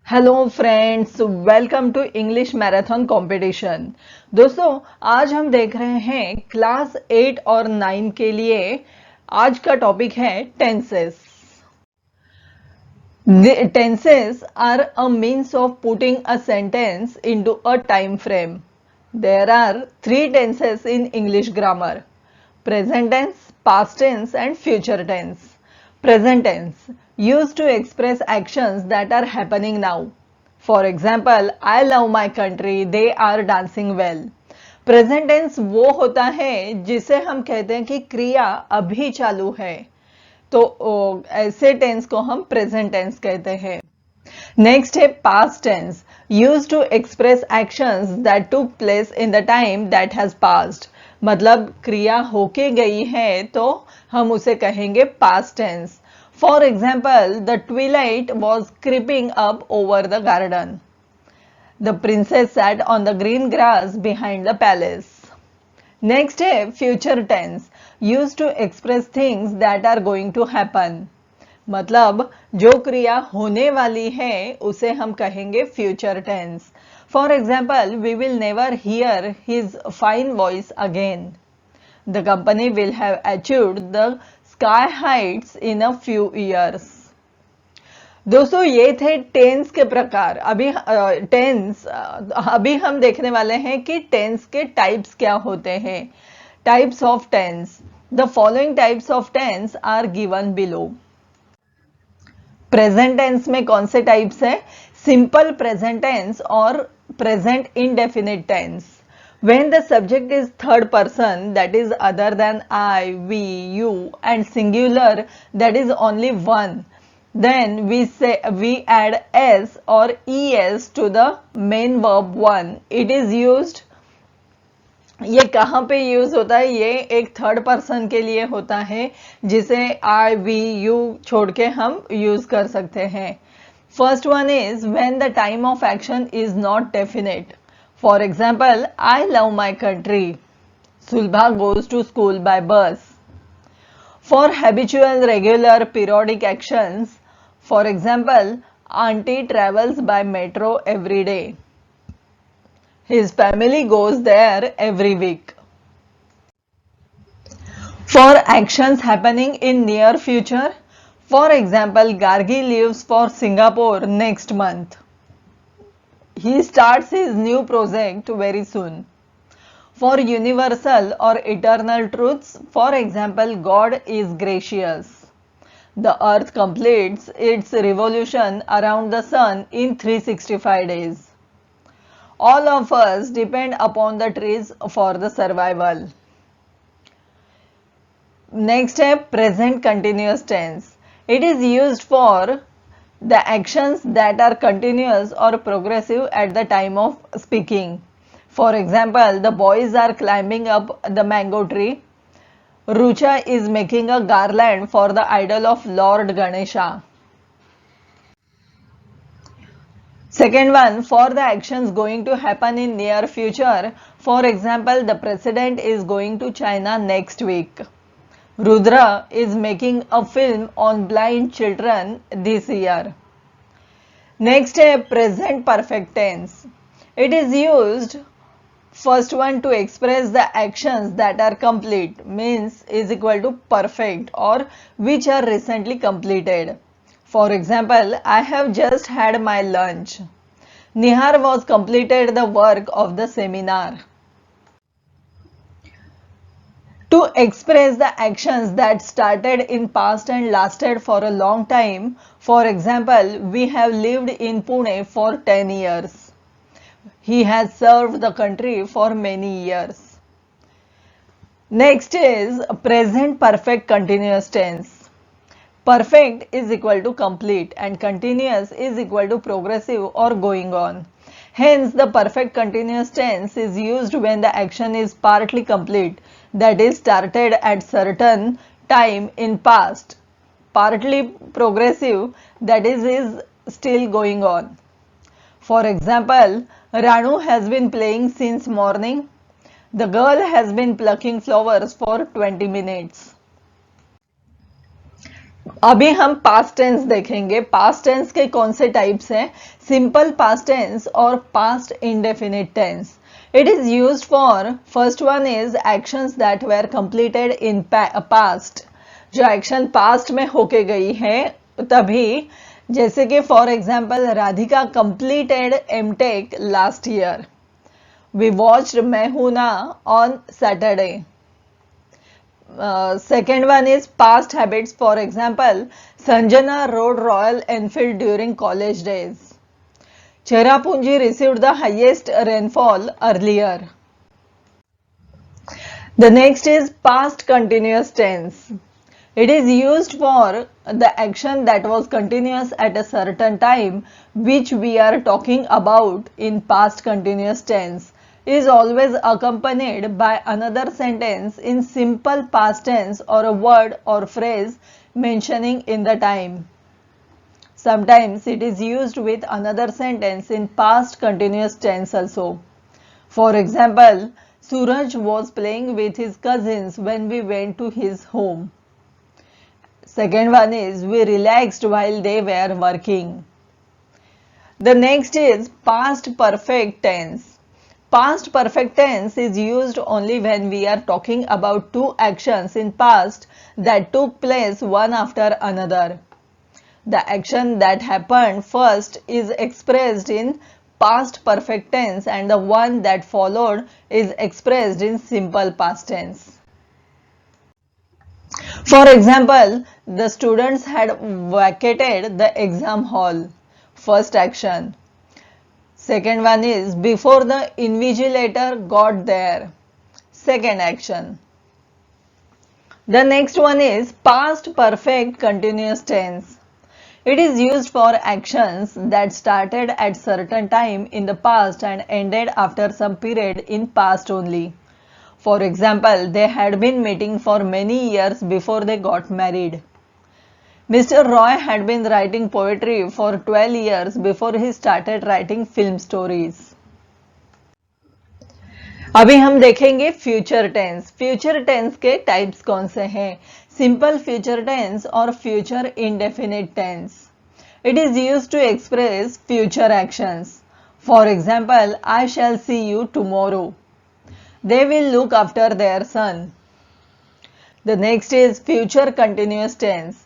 Hello friends, welcome to English marathon competition. दोस्तों, आज हम देख रहे हैं क्लास 8 और 9 के लिए। आज का टॉपिक है tenses. Tenses are a means of putting a sentence into a time frame. There are three tenses in English grammar: present tense, past tense, and future tense. Present tense used to express actions that are happening now. For example, I love my country, they are dancing well. Present tense वो होता है जिसे हम कहते हैं कि क्रिया अभी चालू है, तो ऐसे टेंस को हम प्रेजेंट टेंस कहते हैं। नेक्स्ट है past tense, use to express actions that took place in the time that has passed. मतलब क्रिया होके गई है तो हम उसे कहेंगे past tense. For example, the twilight was creeping up over the garden. The princess sat on the green grass behind the palace. Next है future tense, use to express things that are going to happen. मतलब जो क्रिया होने वाली है उसे हम कहेंगे future tense. For example, we will never hear his fine voice again. The company will have achieved the sky heights in a few years. दोस्तों, ये थे टेंस के प्रकार। अभी हम देखने वाले हैं कि टेंस के टाइप्स क्या होते हैं। Types of tense. The following types of tense are given below. Present tense में कौन से टाइप्स हैं? सिंपल प्रेजेंट टेंस और present indefinite tense. When the subject is third person, that is other than I, we, you, and singular, that is only one, then we add s or es to the main verb one. It is used, ये कहाँ पे use होता है? ये एक third person के लिए होता है जिसे आई, वी, यू छोड़ के हम यूज कर सकते हैं। First one is when the time of action is not definite. For example, I love my country, Sulabha goes to school by bus. For habitual, regular, periodic actions, for example, aunty travels by metro every day, his family goes there every week. For actions happening in near future, for example, Gargi leaves for Singapore next month. He starts his new project very soon. For universal or eternal truths, for example, God is gracious. The earth completes its revolution around the sun in 365 days. All of us depend upon the trees for the survival. Next है present continuous tense. It is used for the actions that are continuous or progressive at the time of speaking. For example, the boys are climbing up the mango tree. Rucha is making a garland for the idol of Lord Ganesha. Second one, for the actions going to happen in near future. For example, the president is going to China next week. Rudra is making a film on blind children this year. Next है present perfect tense. It is used, first one, to express the actions that are complete, means is equal to perfect, or which are recently completed. For example, I have just had my lunch. Nihar was completed the work of the seminar. To express the actions that started in past and lasted for a long time. For example, we have lived in Pune for 10 years. He has served the country for many years. Next is present perfect continuous tense. Perfect is equal to complete and continuous is equal to progressive or going on. Hence, the perfect continuous tense is used when the action is partly complete, that is started at certain time in past. Partly progressive, that is still going on. For example, Ranu has been playing since morning. The girl has been plucking flowers for 20 minutes. अभी हम past tense देखेंगे। Past tense के कौन से types हैं? Simple past tense और past indefinite tense. It is used for, first one is actions that were completed in past. जो action past में होके गई है तभी, जैसे कि for example Radhika completed MTech last year. We watched Main Hoon Na on Saturday. Second one is past habits. For example, Sanjana rode Royal Enfield during college days. Cherrapunji received the highest rainfall earlier. The next is past continuous tense. It is used for the action that was continuous at a certain time, which we are talking about in past continuous tense. Is always accompanied by another sentence in simple past tense or a word or phrase mentioning in the time. Sometimes it is used with another sentence in past continuous tense also. For example, Suraj was playing with his cousins when we went to his home. Second one is we relaxed while they were working. The next is past perfect tense. Past perfect tense is used only when we are talking about two actions in past that took place one after another. The action that happened first is expressed in past perfect tense and the one that followed is expressed in simple past tense. For example, the students had vacated the exam hall. First action. Second one is before the invigilator got there. Second action. The next one is past perfect continuous tense. It is used for actions that started at certain time in the past and ended after some period in past only. For example, they had been meeting for many years before they got married. Mr. Roy had been writing poetry for 12 years before he started writing film stories. अभी हम देखेंगे future tense. Future tense के types कौन से हैं? Simple future tense और future indefinite tense. It is used to express future actions. For example, I shall see you tomorrow. They will look after their son. The next is future continuous tense.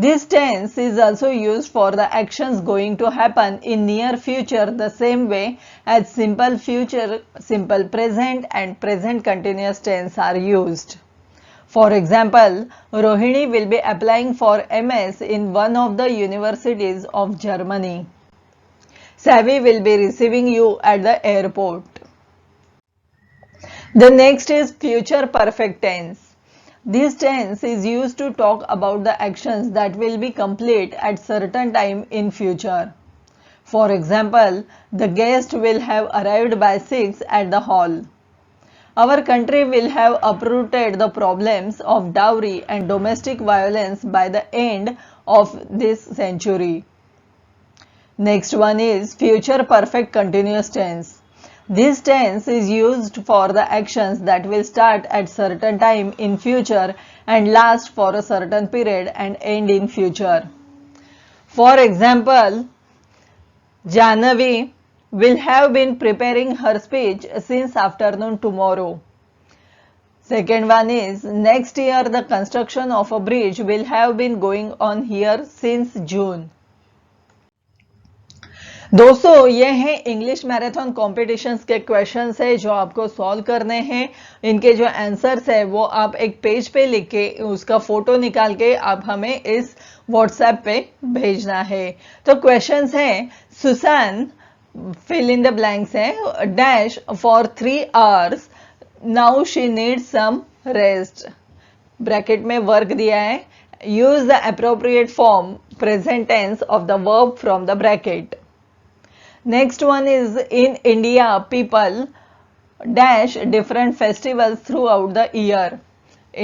This tense is also used for the actions going to happen in near future the same way as simple future, simple present and present continuous tense are used. For example, Rohini will be applying for MS in one of the universities of Germany. Savi will be receiving you at the airport. The next is future perfect tense. This tense is used to talk about the actions that will be complete at certain time in future. For example, the guest will have arrived by 6 at the hall. Our country will have uprooted the problems of dowry and domestic violence by the end of this century. Next one is future perfect continuous tense. This tense is used for the actions that will start at certain time in future and last for a certain period and end in future. For example, Jahnavi will have been preparing her speech since afternoon tomorrow. Second one is next year the construction of a bridge will have been going on here since June. दोस्तों, ये हैं English marathon competitions के questions है जो आपको solve करने हैं। इनके जो आंसर्स है वो आप एक पेज पे लिख के उसका फोटो निकाल के आप हमें इस व्हाट्सएप पे भेजना है। तो क्वेश्चंस हैं, Susan fill in the blanks है dash for 3 hours now she need some rest. Bracket में वर्क दिया है, use the appropriate form present tense of the verb from the bracket. Next one is in India people dash different festivals throughout the year.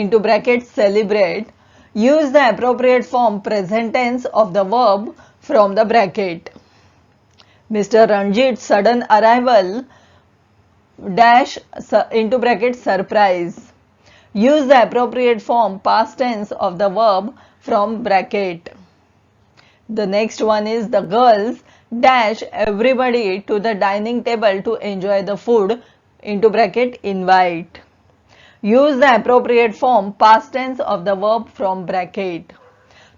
Into brackets celebrate. Use the appropriate form present tense of the verb from the bracket. Mr. Ranjit's sudden arrival dash into bracket surprise. Use the appropriate form past tense of the verb from bracket. The next one is the girls dash everybody to the dining table to enjoy the food into bracket invite. Use the appropriate form past tense of the verb from bracket.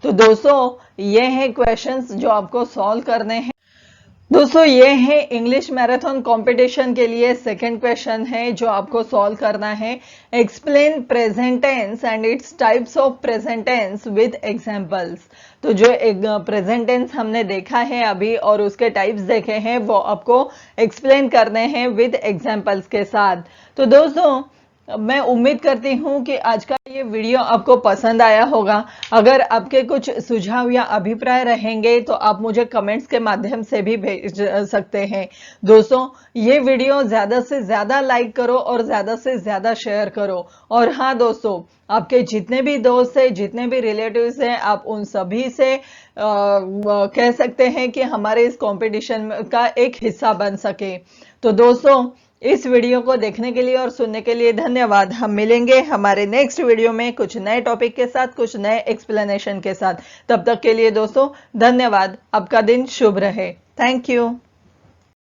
तो दोस्तों ये हैं questions जो आपको solve करने हैं। दोस्तों ये है इंग्लिश मैराथन कंपटीशन के लिए सेकंड क्वेश्चन है जो आपको सॉल्व करना है। Explain present tense and its types of present tense with examples. तो जो एक प्रेजेंट टेंस हमने देखा है अभी और उसके टाइप्स देखे हैं वो आपको एक्सप्लेन करने हैं विद एग्जांपल्स के साथ। तो दोस्तों मैं उम्मीद करती हूं कि आज का ये वीडियो आपको पसंद आया होगा। अगर आपके कुछ सुझाव या अभिप्राय रहेंगे तो आप मुझे कमेंट्स के माध्यम से भी भेज सकते हैं। दोस्तों ये वीडियो ज्यादा से ज्यादा लाइक करो और ज्यादा से ज्यादा शेयर करो। और हाँ दोस्तों, आपके जितने भी दोस्त हैं, जितने भी रिलेटिव्स हैं, आप उन सभी से कह सकते हैं कि हमारे इस कंपटीशन का एक हिस्सा बन सके। तो दोस्तों इस वीडियो को देखने के लिए और सुनने के लिए धन्यवाद। हम मिलेंगे हमारे नेक्स्ट वीडियो में कुछ नए टॉपिक के साथ, कुछ नए एक्सप्लेनेशन के साथ। तब तक के लिए दोस्तों धन्यवाद। आपका दिन शुभ रहे। Thank you.